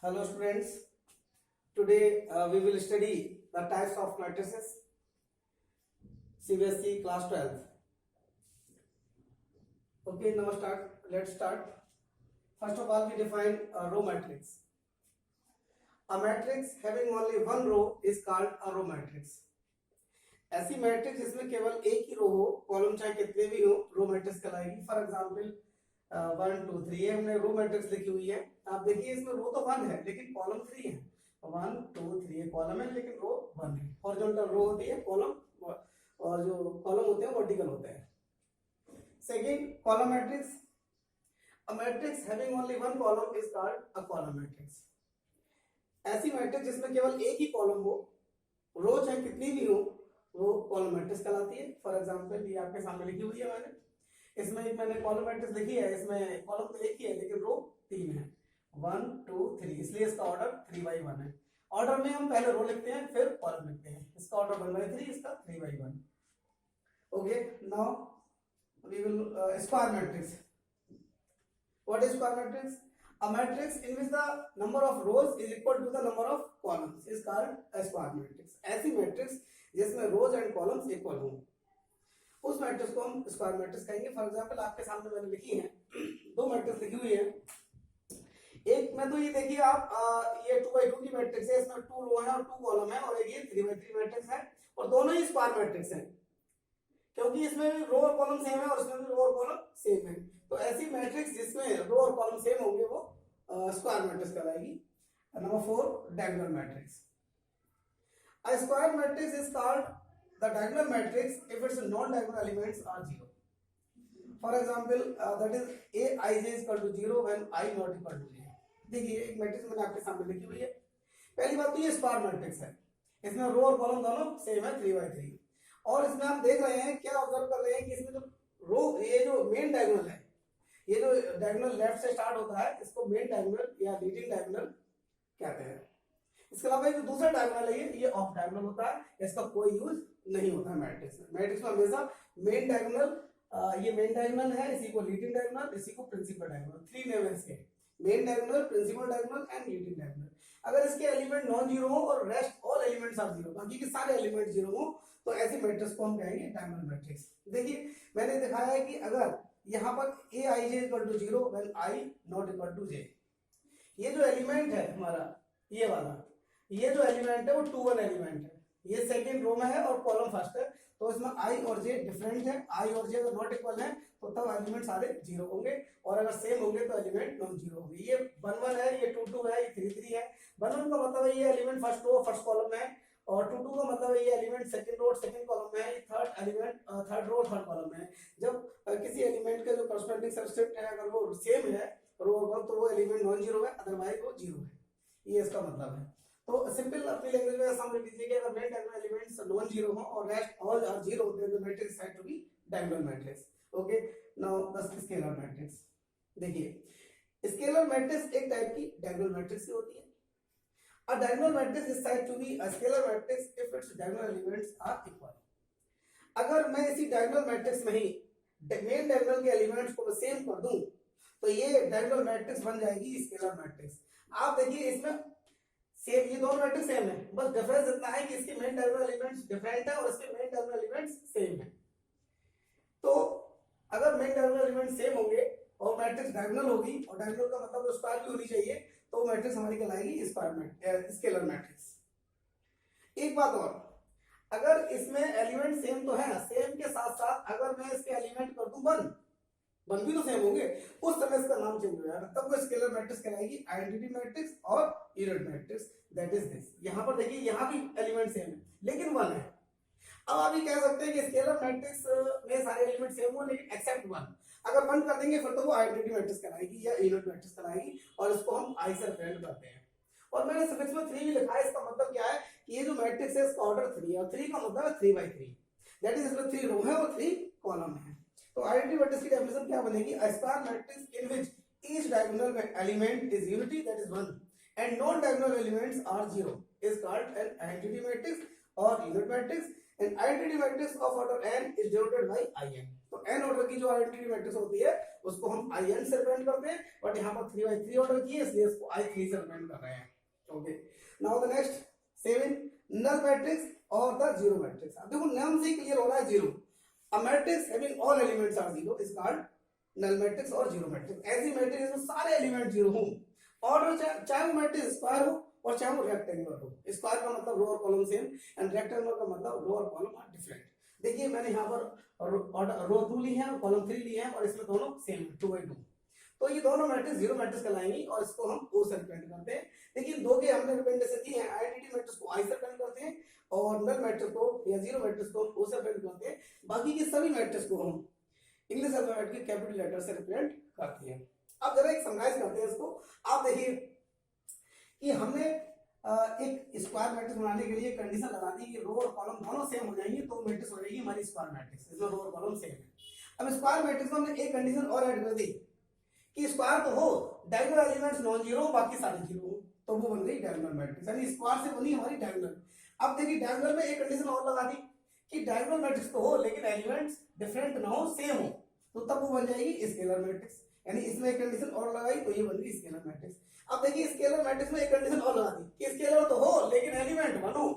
Hello students, today we will study the types of matrices, CBSE class 12th. Okay, now let's start. First of all, we define a row matrix. A matrix having only one row is called a row matrix. ऐसी matrix जिसमें केवल एक ही रो हो, column चाहे कितने भी हो, row matrix कहलाएगी. फॉर एग्जांपल 1 2 3 ये हमने रो मैट्रिक्स लिखी हुई है. आप देखिए इसमें रो तो 1 है लेकिन कॉलम 3 है. 1 2 3 कॉलम है लेकिन रो 1 है. हॉरिजॉन्टल रो होती है कॉलम, और जो कॉलम होते हैं वर्टिकल होते हैं. Second, column matrix. A matrix having only one column is called a column matrix. ऐसी मैट्रिक्स जिसमें केवल एक ही कॉलम हो, रो चाहे कितनी भी हो, वो कॉलम मैट्रिक्स कहलाती है. फॉर एग्जांपल ये आपके सामने लिखी हुई है मैंने. इसमें एक मैंने कॉलम मैट्रिक्स लिखी है, इसमें कॉलम तो एक ही है लेकिन रो 3 है. 1 2 3, इसलिए इसका ऑर्डर 3/1 है. ऑर्डर में हम पहले रो लिखते हैं फिर कॉलम लिखते हैं. इसका ऑर्डर 1/3, इसका 3/1. Okay, now we will square matrix. What is square matrix? A matrix in which the number of rows is equal to the number of columns is called a square matrix. ऐसी matrix जिसमें रोज and columns equal हो, उस matrix को हम square matrix कहेंगे. For example आपके सामने मैंने लिखी है, दो मैट्रिक्स लिखी हुई है. एक में तो ये देखिए आप, ये 2/2 की मैट्रिक्स है, इसमें 2 रो है और 2 कॉलम है, और एक ये 3/3 मैट्रिक्स है, और दोनों ही स्क्वायर मैट्रिक्स है क्योंकि इसमें भी रो और कॉलम सेम है और इसमें भी रो और कॉलम सेम है. तो ऐसी मैट्रिक्स जिसमें रो और कॉलम सेम होंगे वो स्क्वायर मैट्रिक्स कहलाएगी. Number 4, diagonal matrix. A square matrix is called the diagonal matrix if its non-diagonal elements are 0. For example, that is Aij is equal to 0 when I not equal to j. देखिए एक matrix मैंने आपके सामने लिखी हुई है. पहली बात तो ये स्क्वायर मैट्रिक्स है, इसमें रो और कॉलम दोनों सेम है 3/3. और इसमें आप देख रहे हैं, क्या ऑब्जर्व कर रहे हैं कि इसमें जो रो, ये जो मेन डायगोनल है, ये जो डायगोनल लेफ्ट से स्टार्ट होता है, इसको मेन डायगोनल या लीडिंग डायगोनल कहते हैं. इसके अलावा जो दूसरा डायगोनल है ये ऑफ डायगोनल होता है, इसका कोई यूज नहीं होता है मैट्रिक्स में. मैट्रिक्स में हमेशा मेन डायगोनल, ये मेन डायगोनल है, इसी को लीडिंग डायगोनल, इसी को प्रिंसिपल डायगोनल, 3 नेम है इसके, main diagonal, principal diagonal and leading diagonal. अगर इसके एलिमेंट नॉन जीरो हो और rest all elements are zero, बाकी के सारे एलिमेंट जीरो हो, तो ऐसी मैट्रिक्स को हम कहेंगे डायगोनल मैट्रिक्स. देखिए मैंने दिखाया है कि अगर यहाँ पर Aij equal to 0 when I not equal to j, ये जो एलिमेंट है हमारा, ये वाला, ये जो एलिमेंट है वो 2 1 एलिमेंट है, ये सेकंड रो में है और कॉलम फर्स्ट है, तो इसमें I और J डिफरेंट है. I और J अगर नॉट इक्वल है तो तब एलिमेंट सारे जीरो होंगे, और अगर सेम होंगे तो एलिमेंट नॉन जीरो होंगे. ये 1 1 है, ये 2 2 है, ये 3 3 है. 1 1 का मतलब है ये element first row first column में है, और 2 2 का मतलब है ये element second row second column में है, ये third element third row third column में है. जब किसी एलिमेंट का जो करस्पोंडिंग सबस्क्रिप्ट है अगर वो सेम है रो और कॉलम, तो वो एलिमेंट नॉन जीरो है, अदरवाइज वो जीरो है. ये इसका मतलब है. तो सिंपल अपनी लैंग्वेज में समझ लीजिए कि अगर main diagonal elements non zero हो और rest all are zero, then the matrix has to be diagonal matrix. Okay, now the scalar matrix. देखिए स्केलर मैट्रिक्स एक टाइप की डायगोनल मैट्रिक्स ही होती है. A diagonal matrix is said to be a scalar matrix if its diagonal elements are equal. अगर मैं इसी diagonal matrix में ही मेन डायगोनल के एलिमेंट्स को सेम कर दूं तो ये डायगोनल मैट्रिक्स बन जाएगी स्केलर मैट्रिक्स. आप देखिए इसमें सेम, ये दोनों मैट्रिक्स सेम है, बस डिफरेंस इतना है कि इसके मेन डायगोनल एलिमेंट्स डिफरेंट है और इसके मेन डायगोनल एलिमेंट्स सेम है. तो अगर मेन डायगोनल एलिमेंट सेम होंगे और मैट्रिक्स डायगोनल होगी, और डायगोनल का मतलब स्क्वायर भी होनी चाहिए, तो मैट्रिक्स हमारी कहलाएगी स्केलर मैट्रिक्स. एक बात और, अगर इसमें एलिमेंट सेम तो है, सेम के साथ साथ अगर मैं इसके एलिमेंट कर दूं 1 भी तो सेम होंगे, उस समय इसका नाम चेंज हो जाएगा, तब वो स्केलर मैट्रिक्स कहलाएगी आइडेंटिटी मैट्रिक्स और unit matrix. That is this. यहां पर देखिए यहां भी एलिमेंट सेम है लेकिन 1 है. अब आप ये कह सकते हैं कि स्केलर मैट्रिक्स में सारे एलिमेंट सेम हो लेकिन एक्सेप्ट 1. अगर 1 कर देंगे फिर तो वो आइडेंटिटी मैट्रिक्स कहलाएगी या यूनिट मैट्रिक्स कहलाएगी, और इसको हम I से रिप्रेजेंट करते हैं. और मैंने सफिक्स में 3 भी लिखा है. इसका मतलब क्या है कि ये जो मैट्रिक्स है इसका ऑर्डर 3 है, और 3 का मतलब है 3/3. दैट इज इसमें 3 रो है और 3 कॉलम है. तो आइडेंटिटी मैट्रिक्स की डेफिनेशन क्या बनेगी? A square matrix in which each diagonal element is unity, that is 1, and non diagonal elements are 0 is called an identity matrix और unit matrix. An identity matrix of order n is denoted by In. तो n order की जो identity matrix होती है उसको हम in से represent करते हैं, बट यहाँ पर 3 by 3 ऑर्डर की है इसलिए इसको I3 से रिप्रेजेंट कर रहे हैं। Okay, now the next 7 null matrix और द जीरो मैट्रिक्स। अब देखो नाम से ही क्लियर हो रहा है zero, a matrix having all elements are zero is called null matrix और जीरो मैट्रिक्स। ऐसी मैट्रिक्स जिसमें सारे एलिमेंट जीरो हों, ऑर्डर चाहे वो मैट्रिक्स स्क्वायर हो और चाहे वो रेक्टेंगुलर हो। स्क्वायर का मतलब रो और कॉलम सेम एंड रेक्टेंगुलर का मतलब रो और कॉलम आर डिफरेंट। देखिए मैंने यहाँ पर रो 2 ली है और कॉलम 3 ली है और इसमें दोनों सेम है 2 by 2। तो ये दोनों मैट्रिक्स जीरो मैट्रिक्स कहलाएंगी और इसको हम ओ से रिप्रेजेंट करते हैं। लेकिन दो के हमने रिप्रेजेंटेशन दी है, आइडेंटिटी मैट्रिक्स को आई से रिप्रेजेंट करते हैं और नल मैट्रिक्स को या जीरो मैट्रिक्स को ओ से रिप्रेजेंट करते हैं। बाकी की सभी मैट्रिक्स को हम इंग्लिश अल्फाबेट के कैपिटल लेटर से रिप्रेजेंट करते हैं। अब जरा एक समराइज करते हैं इसको। आप देखिए कि हमने एक स्क्वायर मैट्रिक्स बनाने के लिए कंडीशन लगा दी कि रो और कॉलम दोनों सेम हो जाएंगी तो मैट्रिक्स हो जाएगी हमारी स्क्वायर मैट्रिक्स, इसमें रो और कॉलम सेम है। अब स्क्वायर मैट्रिक्स में हमने एक कंडीशन और ऐड कर दी कि स्क्वायर तो हो, डायगोनल एलिमेंट्स नॉन जीरो बाकी सारे जीरो हो, तो वो बन गई डायगोनल मैट्रिक्स, यानी स्क्वायर से बनी हमारी डायगोनल। अब देखिए डायगोनल में एक कंडीशन और लगा दी कि डायगोनल मैट्रिक्स तो हो लेकिन एलिमेंट्स डिफरेंट ना हो, सेम हो, तो तब वो बन जाएगी स्केलर मैट्रिक्स। यानी इसमें एक कंडीशन और लगाई तो ये बन गई स्केलर मैट्रिक्स। अब देखिए स्केलर मैट्रिक्स में एक कंडीशन और लगा दी कि स्केलर तो हो लेकिन एलिमेंट वन हो,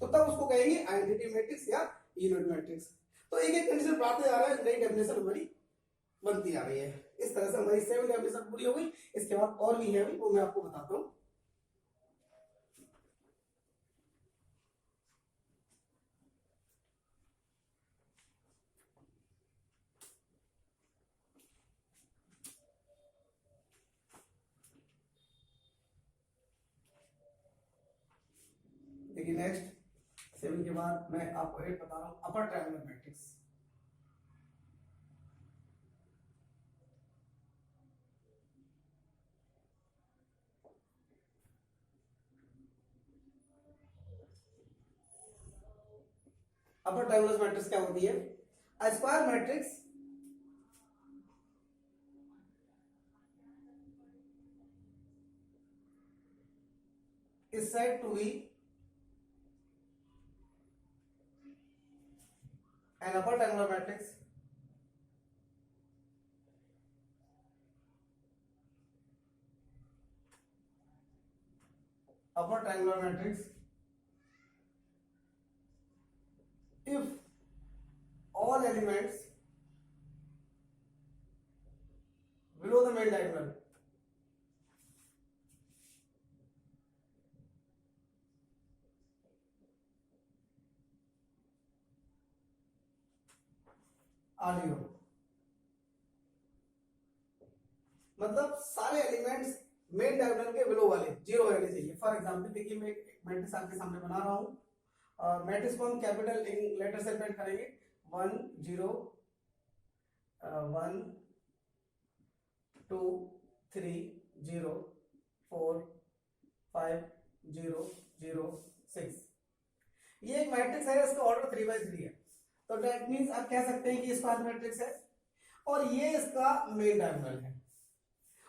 तो तब उसको कहेंगे आइडेंटिटी मैट्रिक्स या यूनिट मैट्रिक्स। तो एक एक कंडीशन बढ़ाते जा रहा है, नई डेफिनेशन हमारी बनती आ रही है। इस तरह से हमारी 7 डेफिनेशन पूरी हो गई। इसके बाद और भी है अभी, वो मैं आपको बताता हूँ। देखिए नेक्स्ट 7 के बाद मैं आपको 8 बता रहा हूँ, upper triangular matrix. Upper triangular matrix क्या होती है? अ square matrix is said to be an upper triangular matrix if all elements below the main diagonal are zero। मतलब सारे एलिमेंट्स मेन डायगोनल के बिलो वाले जीरो रहने चाहिए। फॉर एग्जांपल देखिए मैं एक मैट्रिक्स आपके सामने बना रहा हूँ। मैट्रिक्स को हम कैपिटल इन लेटर से रिप्रेजेंट करेंगे 1 0 1 2 3 0 4 5 0 0 6। ये एक मैट्रिक्स है, इसका ऑर्डर 3 by 3 है, तो दैट मींस आप कह सकते हैं कि स्क्वायर मैट्रिक्स है और ये इसका मेन डायगोनल है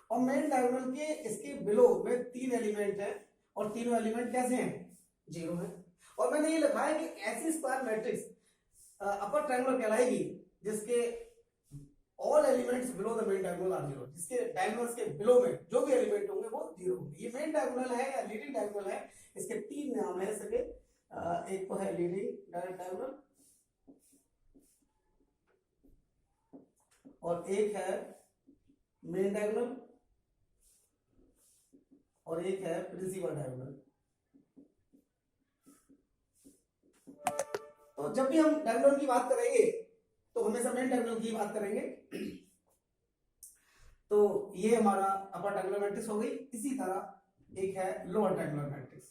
और मेन डायगोनल के इसके बिलो में 3 एलिमेंट है और तीनों एलिमेंट कैसे हैं? जीरो है। और मैंने ये लिखा है कि ऐसी स्क्वायर मैट्रिक्स अपर ट्रायंगुलर कहलाएगी जिसके all elements below the main diagonal are zero, जिसके डायगोनल्स के बिलो में जो भी एलिमेंट होंगे वो जीरो होंगे। ये मेन डायगोनल है या लीडिंग डायगोनल है, इसके 3 नाम है इसके। एक तो है लीडिंग डायरेक्ट डायगोनल और एक है मेन डायगोनल और एक है प्रिंसिपल डायगोनल। तो जब भी हम डायगोनल की बात करेंगे तो हमेशा मेन डायगोनल की बात करेंगे। तो ये हमारा अपर डायगोनल मैट्रिक्स हो गई। इसी तरह एक है lower diagonal matrix.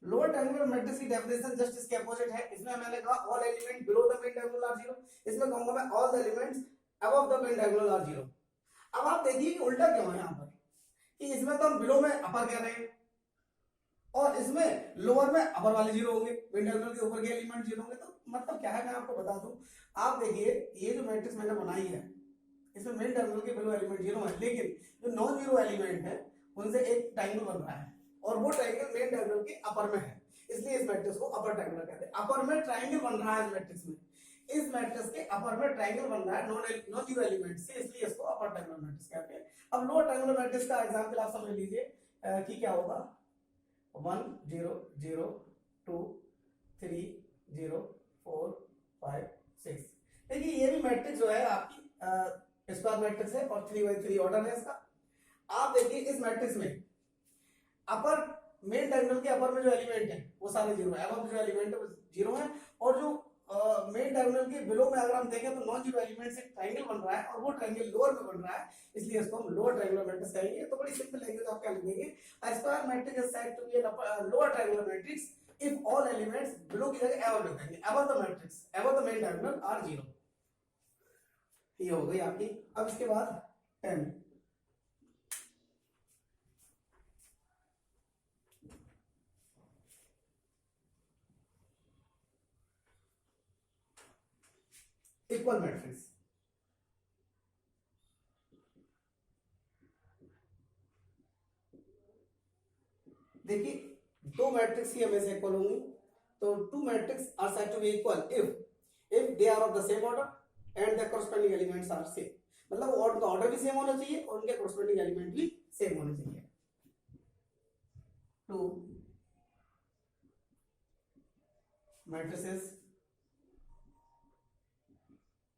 Lower triangular matrix की डेफिनेशन जस्ट इसके अपोजिट है। इसमें मैंने कहा all element below the main diagonal are zero, इसमें कहूंगा मैं all the elements above the main diagonal are zero. अब आप देखिए कि उल्टा क्यों है यहाँ पर, कि इसमें तो हम बिलो में अपर कह रहे हैं और इसमें लोअर में अपर वाले जीरो होंगे, मेन डायगोनल के ऊपर के एलिमेंट जीरो होंगे। तो मतलब क्या है मैं आपको बता दूं, आप देखिए ये जो मैट्रिक्स मैंने बनाई है इसमें मेन टर्मिनल के बिलो एलिमेंट 0 है, लेकिन जो नॉन जीरो एलिमेंट है उनसे एक ट्रायंगल बन रहा है और वो ट्रायंगल मेन टर्मिनल के अपर में है, इसलिए इस मैट्रिक्स को अपर ट्रायंगल कहते हैं। अपर में ट्रायंगल बन रहा है इस मैट्रिक्स में, इस मैट्रिक्स के अपर में ट्रायंगल बन रहा है नॉन जीरो एलिमेंट से, इसलिए इसको अपर ट्रायंगुलर मैट्रिक्स कहते हैं। अब लोअर ट्रायंगुलर मैट्रिक्स का एग्जांपल आप समझ लीजिए कि क्या होगा, 1 0 0 2 3 0 4 5 6। देखिए ये भी मैट्रिक्स जो है आपकी स्क्वायर मैट्रिक्स है और 3 by 3 ऑर्डर है इसका। आप देखिए इस मैट्रिक्स में अपर मेन टर्मिनल के अपर में जो एलिमेंट है वो सारे जीरो है, अब जो एलिमेंट है वो जीरो है, और जो मेन टर्मिनल के बिलो में अगर हम देखें तो नॉन जीरो एलिमेंट से ट्रायंगल बन रहा है और वो ट्रायंगल लोअर में बन रहा है, इसलिए इसको हम लोअर ट्रायंगुलर मैट्रिक्स कहेंगे। तो बड़ी सिंपल लैंग्वेज आप क्या लिखेंगे, a square matrix is said to be a lower triangular matrix if all elements below की जगह अबव लिख देंगे, above the matrix above the main terminal are zero. ये हो गई आपकी। अब इसके बाद 10 इक्वल मैट्रिक्स। देखिए दो मैट्रिक्स ही हमेशा इक्वल होंगी, तो two matrix are said to be equal if they are of the same order and the corresponding elements are same, मतलब उनका ऑर्डर भी सेम होना चाहिए और उनके कॉरस्पॉन्डिंग एलिमेंट भी सेम होने चाहिए। To matrices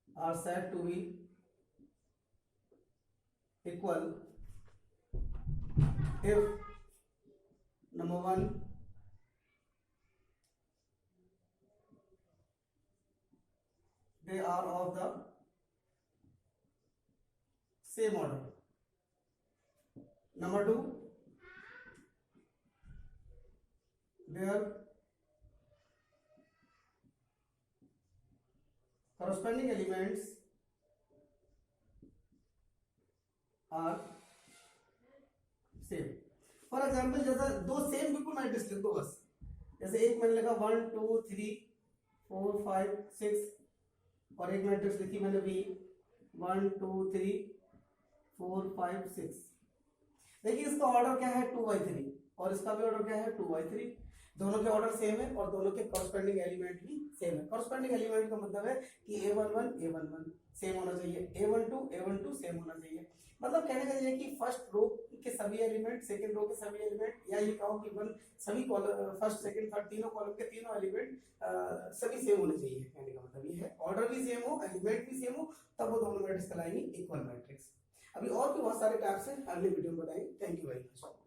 are said to be equal if number one they are of the same order, number two their corresponding elements are same। For example जैसे दो सेम बिल्कुल मैट्रिक्स लिख दो बस, जैसे एक मैंने लिखा 1 2 3 4 5 6 और एक मैट्रिक्स लिखी मैंने भी 1 2 3 4 5 6। देखिए इसका ऑर्डर क्या है 2 by 3 और इसका भी ऑर्डर क्या है 2 by 3, दोनों के ऑर्डर सेम है और दोनों के कॉरस्पॉन्डिंग एलिमेंट भी सेम है। कॉरस्पॉन्डिंग एलिमेंट का मतलब है कि a11 सेम होना चाहिए, a12 सेम होना चाहिए, मतलब कहने का ये कि फर्स्ट रो के सभी एलिमेंट सेकंड रो के सभी एलिमेंट, या ये कहो कि सभी कॉलम फर्स्ट सेकंड थर्ड तीनों कॉलम के तीनों एलिमेंट सभी सेम होने चाहिए। कहने का मतलब ये है ऑर्डर भी सेम हो एलिमेंट भी सेम हो, तब वो दोनों मैट्रिक्स कहलाएंगे इक्वल मैट्रिक्स। अभी और भी बहुत सारे टाइप्स हैं, अगले वीडियो में बताएंगे। Thank you very much.